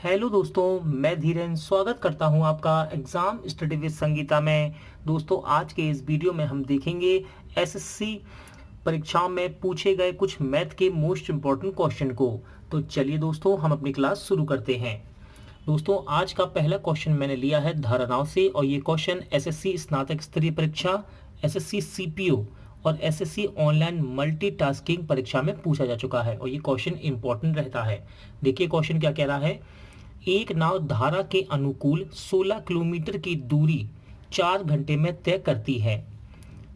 Hello दोस्तों, मैं धीरेन स्वागत करता हूं आपका एग्ज़ाम स्टडी विद संगीता में। दोस्तों, आज के इस वीडियो में हम देखेंगे एसएससी परीक्षाओं में पूछे गए कुछ मैथ के मोस्ट इम्पॉर्टेंट क्वेश्चन को। तो चलिए दोस्तों, हम अपनी क्लास शुरू करते हैं। दोस्तों, आज का पहला क्वेश्चन मैंने लिया है धारणाओं से, और ये क्वेश्चन एसएससी स्नातक स्तरीय परीक्षा, एसएससी सीपीओ और एसएससी ऑनलाइन मल्टीटास्किंग परीक्षा में पूछा जा चुका है, और ये क्वेश्चन इंपॉर्टेंट रहता है। देखिए क्वेश्चन क्या कह रहा है। एक नाव धारा के अनुकूल 16 किलोमीटर की दूरी 4 घंटे में तय करती है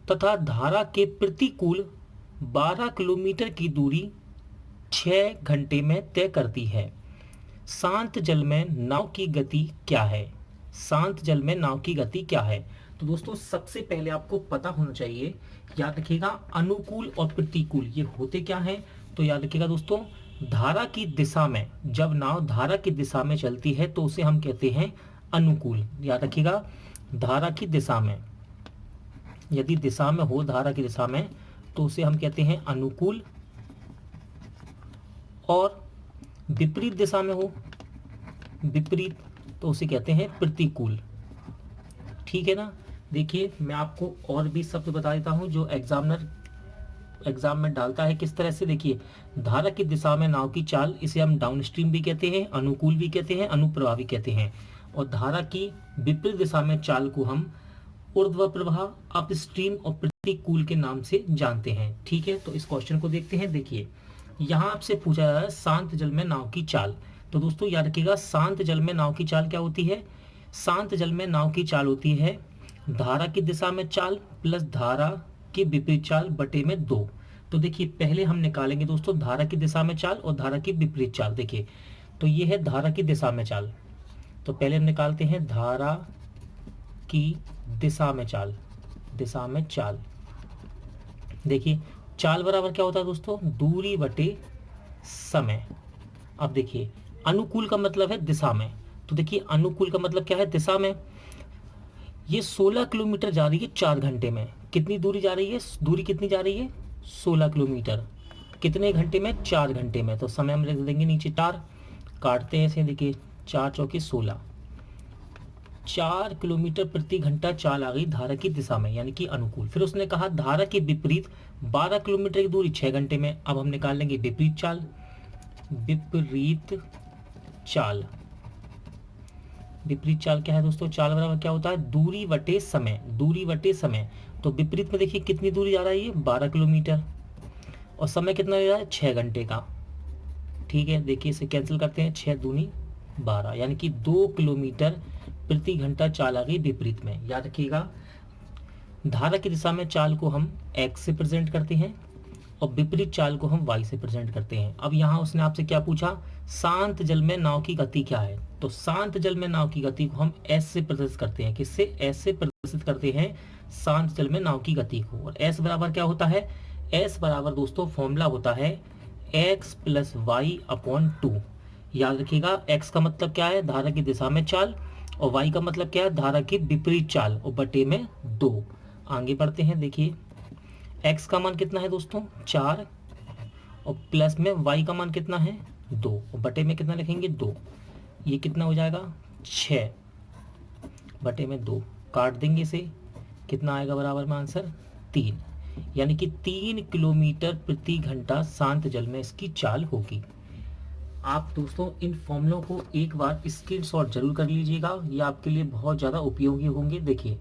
तथा धारा के प्रतिकूल 12 किलोमीटर की दूरी 6 घंटे में तय करती है। शांत जल में नाव की गति क्या है? शांत जल में नाव की गति क्या है? तो दोस्तों, सबसे पहले आपको पता होना चाहिए, याद रखिएगा, अनुकूल और प्रतिकूल ये होते क्या हैं। तो याद रखिएगा दोस्तों, धारा की दिशा में, जब नाव धारा की दिशा में चलती है तो उसे हम कहते हैं अनुकूल। याद रखिएगा, धारा की दिशा में, यदि दिशा में हो धारा की दिशा में तो उसे हम कहते हैं अनुकूल, और विपरीत दिशा में हो, विपरीत, तो उसे कहते हैं प्रतिकूल। ठीक है ना। देखिए, मैं आपको और भी शब्द बता देता हूं जो एग्जामिनर एग्जाम में डालता है किस तरह से। देखिए, धारा की दिशा में नाव की चाल, इसे हम डाउन स्ट्रीम भी कहते हैं, अनुकूल भी कहते हैं, अनुप्रवाह भी कहते हैं। और धारा की विपरीत दिशा में चाल को हम ऊर्ध्व प्रवाह, अप स्ट्रीम और प्रतिकूल के नाम से जानते हैं। ठीक है, तो इस क्वेश्चन को देखते हैं। देखिए, यहाँ आपसे पूछा जा रहा है शांत जल में नाव की चाल। तो दोस्तों याद रखिएगा, शांत जल में नाव की चाल क्या होती है? शांत जल में नाव की चाल होती है धारा की दिशा में चाल प्लस धारा की विपरीत चाल बटे में 2। तो देखिए, पहले हम निकालेंगे दोस्तों धारा की दिशा में चाल और धारा की विपरीत चाल। देखिए, तो ये है धारा की दिशा में चाल, तो पहले हम निकालते हैं धारा की दिशा में चाल, दिशा में चाल। देखिए, चाल बराबर क्या होता है दोस्तों? दूरी बटे समय। अब देखिए, अनुकूल का मतलब है दिशा में, तो देखिए अनुकूल का मतलब क्या है? दिशा में। ये 16 किलोमीटर जा रही है 4 घंटे में। कितनी दूरी जा रही है? दूरी कितनी जा रही है? 16 किलोमीटर। कितने घंटे में? 4 घंटे में। तो समय हम लिख देंगे नीचे 4, काटते हैं ऐसे। देखिए, 4 चौके 16, 4 किलोमीटर प्रति घंटा चाल आ गई धारा की दिशा में, यानी कि अनुकूल। फिर उसने कहा धारा के विपरीत 12 किलोमीटर की दूरी 6 घंटे में। अब हम निकाल लेंगे विपरीत चाल, विपरीत चाल। विपरीत चाल क्या है दोस्तों? चाल बराबर क्या होता है? दूरी बटे समय, दूरी बटे समय। तो विपरीत में देखिए कितनी दूरी जा रही है? 12 किलोमीटर, और समय कितना जा रहा है? 6 घंटे का। ठीक है, देखिए इसे कैंसिल करते हैं, 6 दूनी 12, यानी कि 2 किलोमीटर प्रति घंटा चाल आ गई विपरीत में। याद रखिएगा, धारा की दिशा में चाल को हम x से प्रेजेंट करते हैं और विपरीत चाल को हम y से प्रेजेंट करते हैं। अब यहाँ उसने आपसे क्या पूछा? शांत जल में नाव की गति क्या है? तो शांत जल में नाव की गति को हम s से प्रदर्शित करते हैं। किससे? s से प्रदर्शित करते हैं शांत जल में नाव की गति को। और s बराबर क्या होता है? s बराबर दोस्तों फॉर्मूला होता है x प्लस वाई अपॉन 2। याद रखिएगा, x का मतलब क्या है? धारा की दिशा में चाल, और y का मतलब क्या है? धारा की विपरीत चाल, और बटे में 2। आगे बढ़ते हैं। देखिए, x का मान कितना है दोस्तों? 4, और प्लस में y का मान कितना है? 2, और बटे में कितना लिखेंगे? 2। ये कितना हो जाएगा? 6 बटे में 2, काट देंगे इसे, कितना आएगा बराबर में आंसर? 3, यानी कि 3 किलोमीटर प्रति घंटा शांत जल में इसकी चाल होगी। आप दोस्तों इन फॉर्मूलों को एक बार स्क्रीनशॉट जरूर कर लीजिएगा, ये आपके लिए बहुत ज़्यादा उपयोगी होंगे। देखिए,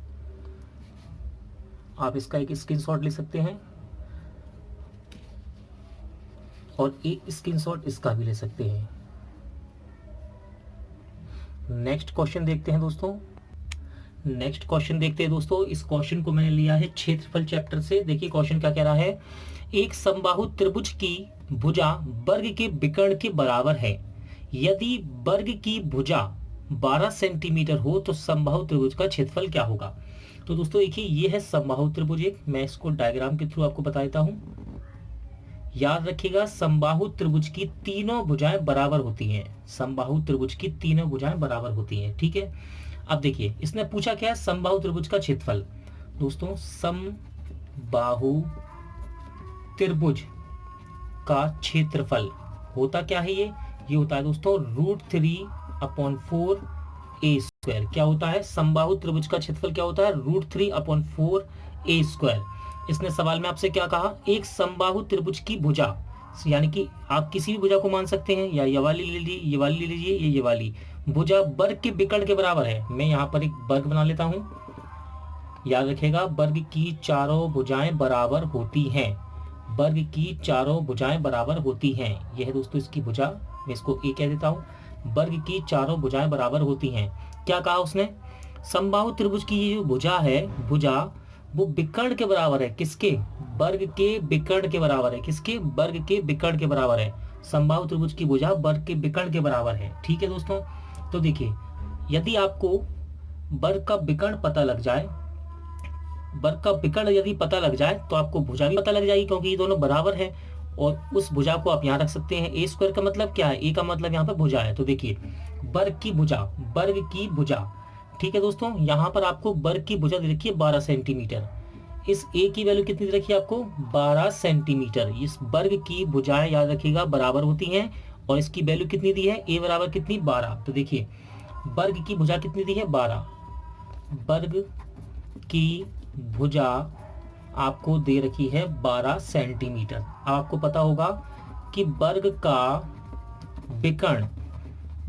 आप इसका एक स्क्रीनशॉट ले सकते हैं और एक स्क्रीनशॉट इसका भी ले सकते हैं। नेक्स्ट क्वेश्चन देखते हैं दोस्तों। नेक्स्ट क्वेश्चन देखते हैं दोस्तों। इस क्वेश्चन को मैंने लिया है क्षेत्रफल चैप्टर से। देखिए क्वेश्चन क्या कह रहा है। एक समबाहु त्रिभुज की भुजा वर्ग के विकर्ण के बराबर है। यदि वर्ग की भुजा 12 सेंटीमीटर हो तो समबाहु त्रिभुज का क्षेत्रफल क्या होगा? तो दोस्तों देखिए, ये है समबाहु त्रिभुज। एक मैं इसको डायग्राम के थ्रू आपको बता देता हूं। याद रखिएगा, समबाहु त्रिभुज की तीनों भुजाएं बराबर होती हैं। समबाहु त्रिभुज की तीनों भुजाएं बराबर होती हैं। ठीक है, अब देखिए इसने पूछा क्या है? समबाहु त्रिभुज का क्षेत्रफल। दोस्तों, समबाहु त्रिभुज का क्षेत्रफल होता क्या है? ये होता है दोस्तों √3 √3/4 क्या होता है? समबाहु त्रिभुज का क्षेत्रफल क्या होता है? √3/4 इसने सवाल में आपसे क्या कहा? एक समबाहु त्रिभुज की भुजा, यानी कि आप किसी भी भुजा को मान सकते हैं, या ये वाली ले लीजिए, ये वाली ले लीजिए, ये वाली भुजा वर्ग के विकर्ण के बराबर है। मैं यहाँ पर एक वर्ग बना लेता हूँ, याद रखिएगा, वर्ग की चारों भुजाएं बराबर होती हैं। वर्ग की चारों भुजाएं बराबर होती हैं। यह है दोस्तों इसकी भुजा, मैं इसको ए कह देता हूँ। वर्ग की चारों भुजाएं बराबर होती हैं। क्या कहा उसने? समबाहु त्रिभुज की ये जो भुजा है, भुजा वो विकर्ण के बराबर है। किसके? वर्ग के विकर्ण के बराबर है। किसके? वर्ग के विकर्ण के बराबर है। समबाहु त्रिभुज की भुजा वर्ग के विकर्ण के बराबर है। ठीक है दोस्तों, तो देखिए, यदि आपको वर्ग का विकर्ण पता लग जाए, वर्ग का विकर्ण यदि पता लग जाए, तो आपको भुजा भी पता लग जाएगी, क्योंकि ये दोनों बराबर है। और उस भुजा को आप यहाँ रख सकते हैं। a² का मतलब क्या है? ए का मतलब यहाँ पर भुजा है। तो देखिए, वर्ग की भुजा, वर्ग की भुजा, ठीक है दोस्तों, यहाँ पर आपको वर्ग की भुजा दे रखी है 12 सेंटीमीटर। इस a की वैल्यू कितनी दे रखी है आपको? 12 सेंटीमीटर। इस वर्ग की भुजाएं याद रखिएगा बराबर होती हैं, और इसकी वैल्यू कितनी दी है? a बराबर कितनी? 12। तो देखिए, वर्ग की भुजा कितनी दी है? 12। वर्ग की भुजा आपको दे रखी है 12 सेंटीमीटर। अब आपको पता होगा कि वर्ग का विकर्ण,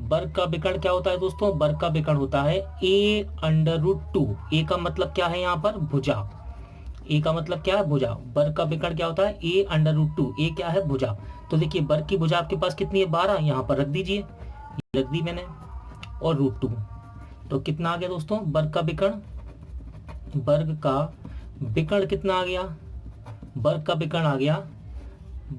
वर्ग का विकर्ण क्या होता है दोस्तों? वर्ग का विकर्ण होता है a√2। ए का मतलब क्या है यहाँ पर? भुजा। ए का मतलब क्या है? भुजा। वर्ग का विकर्ण क्या होता है? a√2। ए क्या है? भुजा। तो देखिए, वर्ग की भुजा आपके पास कितनी है? 12। यहाँ पर रख दीजिए, रख दी मैंने, और √2। तो कितना आ गया दोस्तों वर्ग का विकर्ण? वर्ग का विकर्ण कितना आ गया? वर्ग का विकर्ण आ गया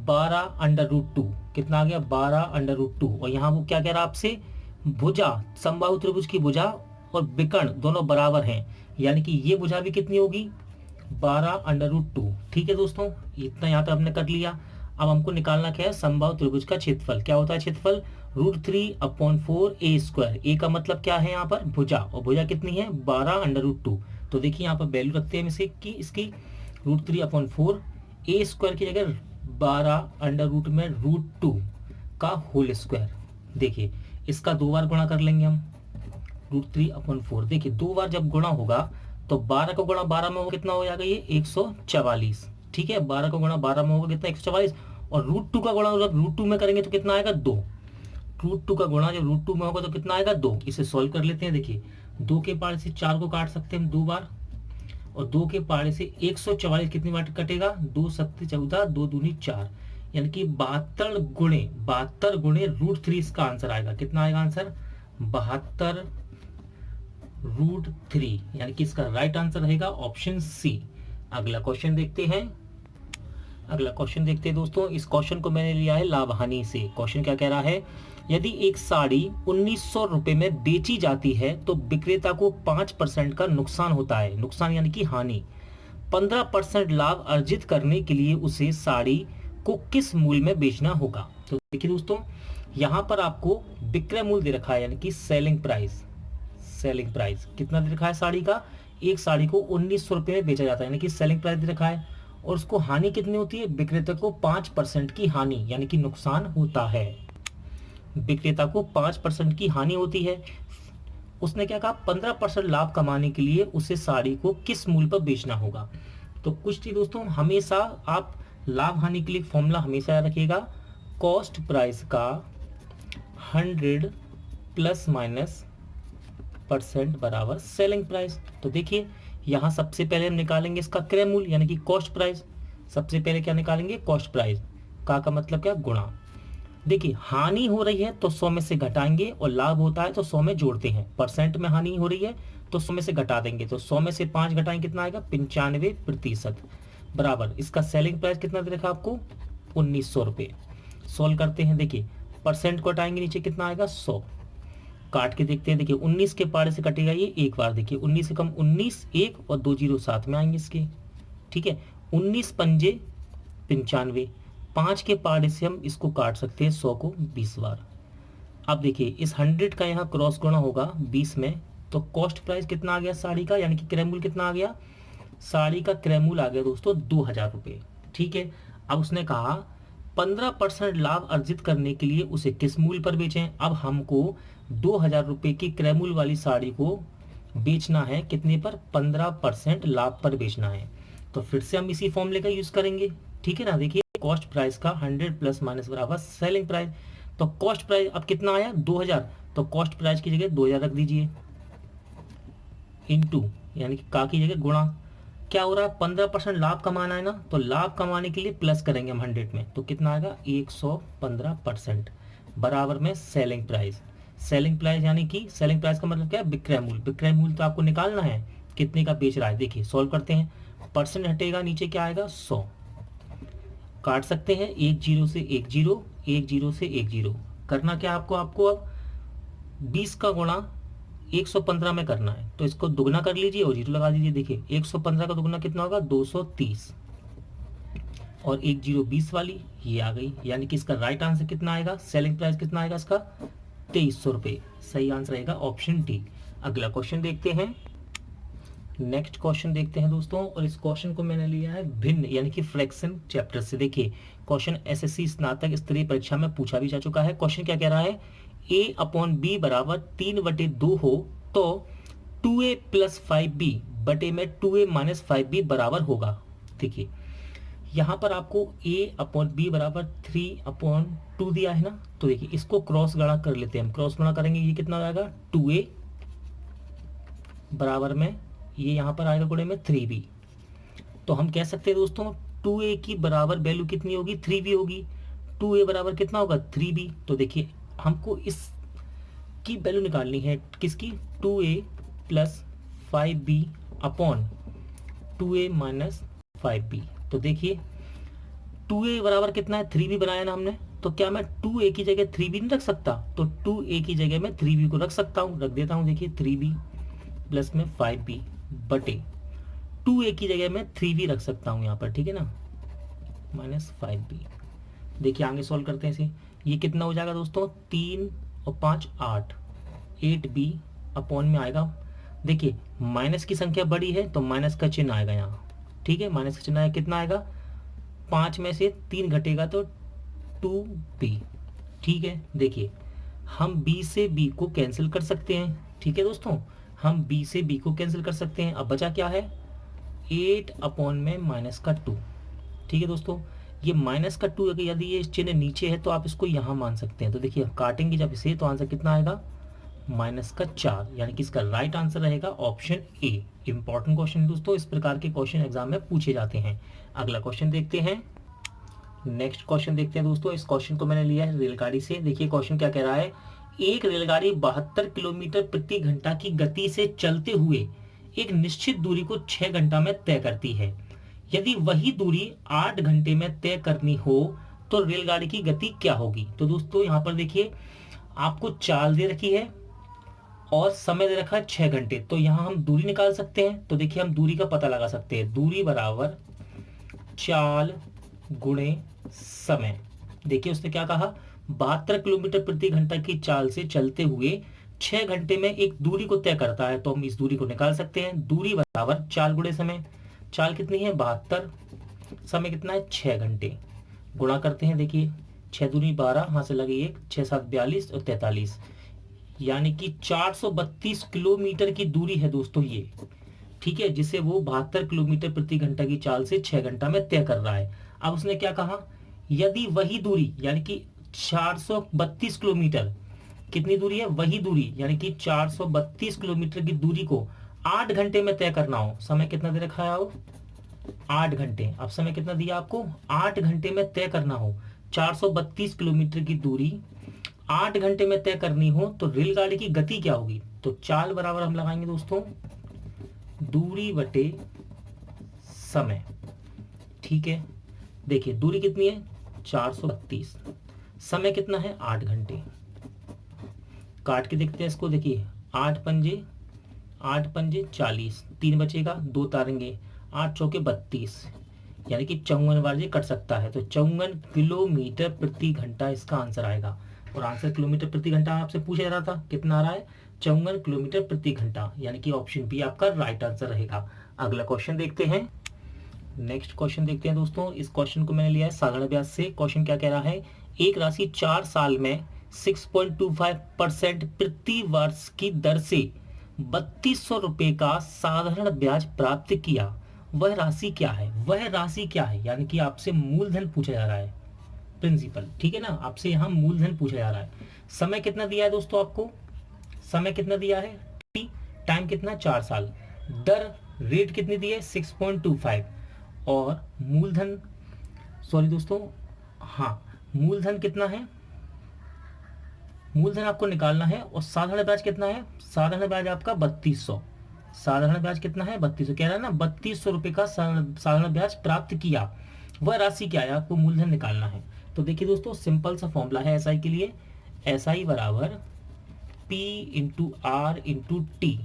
12√2। कितना आ गया? 12√2। और यहाँ वो क्या कह रहा है आपसे? भुजा, समबाहु त्रिभुज की भुजा और विकर्ण दोनों बराबर हैं, यानी कि ये भुजा भी कितनी होगी? 12√2। ठीक है दोस्तों, इतना यहाँ तक हमने कर लिया। अब हमको निकालना क्या है? समबाहु त्रिभुज का क्षेत्रफल। क्या होता है क्षेत्रफल? √3/4 ए का मतलब क्या है यहाँ पर? भुजा, और भुजा कितनी है? 12√2। तो देखिए, यहाँ पर वैल्यू रखते हैं इसे कि इसकी √3/4 की जगह 12√2 का होल स्क्वायर। देखिए, इसका 2 बार गुणा कर लेंगे हम। √3/4, देखिए 2 बार जब गुणा होगा तो 12 का गुणा 12 में होगा, कितना हो जाएगा? ये 144। ठीक है, 12 का गुणा 12 में होगा कितना? 144। और √2 का गुणा जब √2 में करेंगे तो कितना आएगा? 2। √2 का गुणा जब √2 में होगा तो कितना आएगा? 2। इसे सॉल्व कर लेते हैं। देखिए, 2 के पारे से 4 को काट सकते हैं हम 2 बार, और 2 के पारे से 144 कितनी बार कटेगा? 2 सत्ते 14, 2 दूनी 4, यानी कि 72 गुणे √3 इसका आंसर आएगा। कितना आएगा आंसर? 72√3, यानी कि इसका राइट आंसर रहेगा ऑप्शन सी। अगला क्वेश्चन देखते हैं। अगला क्वेश्चन देखते हैं दोस्तों। इस क्वेश्चन को मैंने लिया है लाभ हानि से। क्वेश्चन क्या कह रहा है? यदि एक साड़ी 1900 रुपए में बेची जाती है तो विक्रेता को 5% का नुकसान होता है। नुकसान यानी कि हानि। 15% लाभ अर्जित करने के लिए उसे साड़ी को किस मूल्य में बेचना होगा? तो देखिए दोस्तों, यहाँ पर आपको विक्रय मूल्य दे रखा है, यानी कि सेलिंग प्राइस। सेलिंग प्राइस कितना दे रखा है साड़ी का? एक साड़ी को 1900 रुपए में बेचा जाता है, यानी कि सेलिंग प्राइस दे रखा है। और उसको हानि कितनी होती है? विक्रेता को 5% की हानि, यानी कि नुकसान होता है। विक्रेता को 5% की हानि होती है। उसने क्या कहा? 15% लाभ कमाने के लिए उसे साड़ी को किस मूल्य पर बेचना होगा? तो कुछ चीज दोस्तों, हमेशा आप लाभ हानि के लिए फॉर्मूला हमेशा याद रखिएगा। कॉस्ट प्राइस का 100 ± % बराबर सेलिंग प्राइस। तो देखिए, यहाँ सबसे पहले हम निकालेंगे इसका क्रय मूल्य, यानी कि कॉस्ट प्राइस। सबसे पहले क्या निकालेंगे? Cost price. का मतलब क्या? गुणा। देखिए, हानि हो रही है तो 100 में से घटाएंगे, और लाभ होता है तो 100 में जोड़ते हैं। परसेंट में हानि हो रही है तो 100 में से घटा देंगे, तो 100 में से 5 घटाएंगे, कितना आएगा? 95% बराबर। इसका सेलिंग प्राइस कितना दे रखा आपको? 1900 रुपये। सोल्व करते हैं। देखिए, परसेंट को हटाएंगे, नीचे कितना आएगा? 100। काट के देखते हैं। देखिए, 19 के पारे से कटेगा ये एक बार। देखिए, 19 से कम 19, 1 और 2 जीरो साथ में आएंगे इसके। ठीक है, 19 पंजे 95। 5 के पारे से हम इसको काट सकते हैं 100 को 20 बार। अब देखिए, इस 100 का यहाँ क्रॉस गुणा होगा 20 में, तो कॉस्ट प्राइस कितना आ गया साड़ी का, यानी कि क्रय मूल्य कितना आ गया? साड़ी का क्रय मूल्य आ गया दोस्तों 2000 रुपये। ठीक है, अब उसने कहा 15% लाभ अर्जित करने के लिए उसे किस मूल्य पर बेचें। अब हमको 2000 रुपये की क्रय मूल्य वाली साड़ी को बेचना है कितने पर, 15% लाभ पर बेचना है। तो फिर से हम इसी फॉर्मूले का यूज करेंगे, ठीक है ना। देखिए कॉस्ट प्राइस का 100 प्लस माइनस बराबर सेलिंग प्राइस। तो कॉस्ट प्राइस अब कितना आया 2000, तो कॉस्ट प्राइस की जगह 2000 रख दीजिए, इंटू यानी कि का की जगह गुणा। क्या हो रहा है 15% लाभ कमाना है ना, तो लाभ कमाने के लिए प्लस करेंगे हम 100 में, तो कितना आएगा 115% बराबर में सेलिंग प्राइस। सेलिंग प्राइस यानी कि सेलिंग प्राइस का मतलब क्या है, विक्रय मूल्य। विक्रय मूल्य तो आपको निकालना है कितने का बेच रहा है। देखिए सॉल्व करते हैं, परसेंट हटेगा, नीचे क्या आएगा 100, काट सकते हैं 1 0 से 1 0, 1 0 से 1 0। करना क्या आपको, अब 20 का गुणा 115 में करना है, तो इसको दुगना कर लीजिए और जीरो लगा दीजिए। देखिए 115 का दुगना कितना होगा 230, और 1 0 20 वाली ये आ गई, यानी कि इसका राइट आंसर कितना आएगा, सेलिंग प्राइस कितना आएगा इसका 2300 रुपये। सही आंसर रहेगा ऑप्शन डी। अगला क्वेश्चन देखते हैं, नेक्स्ट क्वेश्चन देखते हैं दोस्तों, और इस क्वेश्चन को मैंने लिया है भिन्न यानी कि फ्रैक्शन चैप्टर से। देखिए क्वेश्चन एसएससी स्नातक स्तरीय परीक्षा में पूछा भी जा चुका है। क्वेश्चन क्या कह रहा है, a/b बराबर 3/2 हो तो 2a प्लस 5b बटे में 2a माइनस 5b बराबर होगा। देखिए यहाँ पर आपको a/b बराबर 3/2 दिया है ना, तो देखिए इसको क्रॉस गुणा कर लेते हैं हम। क्रॉस गुणा करेंगे, ये कितना आएगा 2a बराबर में ये यहाँ पर आएगा गुणे में 3b। तो हम कह सकते हैं दोस्तों 2a की बराबर वैल्यू कितनी होगी 3b होगी। 2a बराबर कितना होगा 3b। तो देखिए हमको इस की वैल्यू निकालनी है किसकी, 2a plus 5b upon 2a minus 5b। तो देखिए 2a बराबर कितना है 3b बनाया ना हमने, तो क्या मैं 2a की जगह 3b नहीं रख सकता, तो 2a की जगह मैं 3b को रख सकता हूँ, रख देता हूँ। देखिए 3b प्लस में 5b बटे 2a की जगह मैं 3b रख सकता हूँ यहाँ पर, ठीक है ना, माइनस 5b। देखिए आगे सॉल्व करते हैं इसे, ये कितना हो जाएगा दोस्तों 3 और 5 8, 8b अपॉन में आएगा। देखिए माइनस की संख्या बड़ी है तो माइनस का चिन्ह आएगा यहाँ, ठीक है, माइनस का चिन्ह आएगा। कितना आएगा 5 में से 3 घटेगा तो 2b, ठीक है। देखिए हम b से b को कैंसिल कर सकते हैं, ठीक है दोस्तों, हम b से b को कैंसिल कर सकते हैं। अब बचा क्या है 8 अपॉन में माइनस का 2, ठीक है दोस्तों। ये माइनस का 2 यदि ये चिन्ह नीचे है तो आप इसको यहाँ मान सकते हैं। तो देखिए काटेंगे जब इसे तो आंसर कितना आएगा माइनस का 4, यानी कि इसका राइट आंसर रहेगा ऑप्शन ए। इंपॉर्टेंट क्वेश्चन दोस्तों, इस प्रकार के क्वेश्चन एग्जाम में पूछे जाते हैं। अगला क्वेश्चन देखते हैं, नेक्स्ट क्वेश्चन देखते हैं दोस्तों। इस क्वेश्चन को मैंने लिया है रेलगाड़ी से। देखिए क्वेश्चन क्या कह रहा है, एक रेलगाड़ी 72 किलोमीटर प्रति घंटा की गति से चलते हुए एक निश्चित दूरी को 6 घंटा में तय करती है। यदि वही दूरी 8 घंटे में तय करनी हो तो रेलगाड़ी की गति क्या होगी। तो दोस्तों यहाँ पर देखिए आपको चाल दे रखी है और समय दे रखा है 6 घंटे, तो यहाँ हम दूरी निकाल सकते हैं। तो देखिए हम दूरी का पता लगा सकते हैं, दूरी बराबर चाल गुणे समय। देखिए उसने क्या कहा 72 किलोमीटर प्रति घंटा की चाल से चलते हुए 6 घंटे में एक दूरी को तय करता है, तो हम इस दूरी को निकाल सकते हैं। दूरी बराबर चाल गुणे समय। चाल कितनी है 72, समय कितना है 6 घंटे, गुणा करते हैं। देखिए 6 दूनी 12, हाथ से लगे 1, 6 7 42 और 43, यानी कि 432 किलोमीटर की दूरी है दोस्तों ये, ठीक है, जिसे वो 72 किलोमीटर प्रति घंटा की चाल से 6 घंटा में तय कर रहा है। अब उसने क्या कहा, यदि वही दूरी यानी कि 432 किलोमीटर, कितनी दूरी है वही दूरी यानी कि 432 किलोमीटर की दूरी को 8 घंटे में तय करना हो। समय कितना दे रखा है 8 घंटे। अब समय कितना दिया आपको 8 घंटे में तय करना हो, 432 किलोमीटर की दूरी 8 घंटे में तय करनी हो तो रेलगाड़ी की गति क्या होगी। तो चाल बराबर हम लगाएंगे दोस्तों दूरी बटे समय, ठीक है। देखिए दूरी कितनी है 432, समय कितना है 8 घंटे। काट के देखते हैं इसको, देखिए 8 पंजे 40, 3 बचेगा, 2 तारेंगे, 8 चौके 32, यानी कि 54 बार ये कट सकता है। तो 54 किलोमीटर प्रति घंटा इसका आंसर आएगा। और आंसर किलोमीटर प्रति घंटा आपसे पूछा जा रहा था, कितना आ रहा है 54 किलोमीटर प्रति घंटा, यानी कि ऑप्शन बी आपका राइट आंसर रहेगा। अगला क्वेश्चन देखते हैं, नेक्स्ट क्वेश्चन देखते हैं दोस्तों। इस क्वेश्चन को मैंने लिया है साधारण ब्याज से। क्वेश्चन क्या कह रहा है, एक राशि 4 साल में 6.25% प्रति वर्ष की दर से 3200 रुपये का साधारण ब्याज प्राप्त किया, वह राशि क्या है? वह राशि क्या है, यानी कि आपसे मूलधन पूछा जा रहा है, प्रिंसिपल, ठीक है ना, आपसे यहाँ मूलधन पूछा जा रहा है। समय कितना दिया है दोस्तों आपको, समय कितना दिया है, टाइम कितना, 4 साल, दर रेट कितनी दी है 6.25, और मूलधन, सॉरी दोस्तों, हाँ मूलधन कितना है, मूलधन आपको निकालना है, और साधारण ब्याज कितना है, साधारण ब्याज आपका 3200, साधारण ब्याज कितना है 3200, कह रहा है ना 3200 रुपये का साधारण ब्याज प्राप्त किया, वह राशि क्या है, आपको मूलधन निकालना है। तो देखिए दोस्तों, सिंपल सा फॉर्मूला है एसआई के लिए, एसआई बराबर P into R into T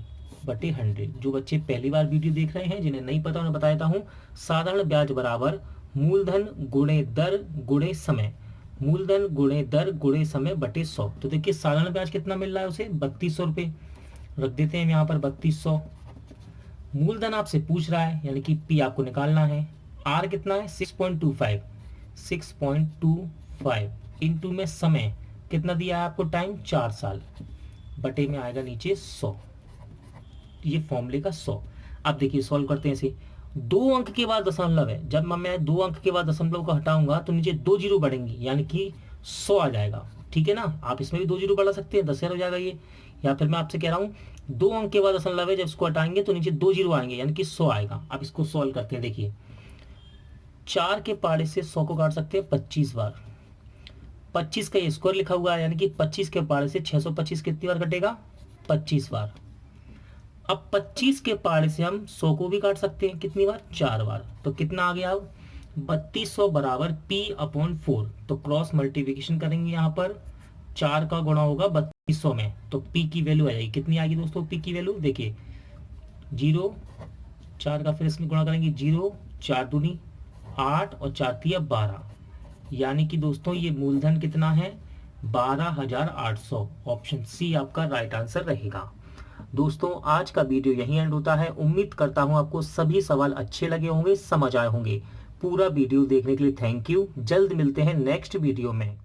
बटे 100। जो बच्चे पहली बार वीडियो देख रहे हैं, जिन्हें नहीं पता उन्हें बता देता हूँ, साधारण ब्याज बराबर मूलधन गुणे दर गुणे समय, मूलधन गुणे दर गुणे समय बटे 100। तो देखिए साधारण ब्याज कितना मिल रहा है उसे, 3200 रुपये, रख देते हैं यहाँ पर 3200। मूलधन आपसे पूछ रहा है, यानी कि P आपको निकालना है, R कितना है 6.25, 6.25 इंटू में समय कितना दिया है आपको, टाइम 4 साल, बटे में आएगा नीचे 100, ये फॉर्मूले का 100। अब देखिए सॉल्व करते हैं इसे, 2 अंक के बाद दशमलव है, जब मैं 2 अंक के बाद दशमलव को हटाऊंगा तो नीचे 2 जीरो बढ़ेंगी, यानी कि 100 आ जाएगा, ठीक है ना। आप इसमें भी 2 जीरो बढ़ा सकते हैं, 10,000 हो जाएगा ये, या फिर मैं आपसे कह रहा हूँ 2 अंक के बाद दशमलव है, जब इसको हटाएंगे तो नीचे 2 जीरो आएंगे, यानी कि 100 आएगा। अब इसको सॉल्व करते हैं, देखिए 4 के पाड़े से 100 को काट सकते हैं 25 बार, 25 का ये स्क्वायर लिखा हुआ है, यानी कि 25 के पाड़े से 625 कितनी बार कटेगा, 25 बार। अब 25 के पाड़े से हम 100 को भी काट सकते हैं, कितनी बार, 4 बार। तो कितना आ गया, अब 3200 बराबर P/4। तो क्रॉस मल्टीप्लिकेशन करेंगे, यहाँ पर 4 का गुणा होगा 3200 में, तो P की वैल्यू आ जाएगी, कितनी आएगी दोस्तों P की वैल्यू, देखिए 0, 4 का फिर इसमें गुणा करेंगे 0, 4 दूनी 8 और 4 तिया 12, यानी कि दोस्तों ये मूलधन कितना है 12,800। ऑप्शन सी आपका राइट आंसर रहेगा। दोस्तों आज का वीडियो यहीं एंड होता है। उम्मीद करता हूं आपको सभी सवाल अच्छे लगे होंगे, समझ आए होंगे। पूरा वीडियो देखने के लिए थैंक यू। जल्द मिलते हैं नेक्स्ट वीडियो में।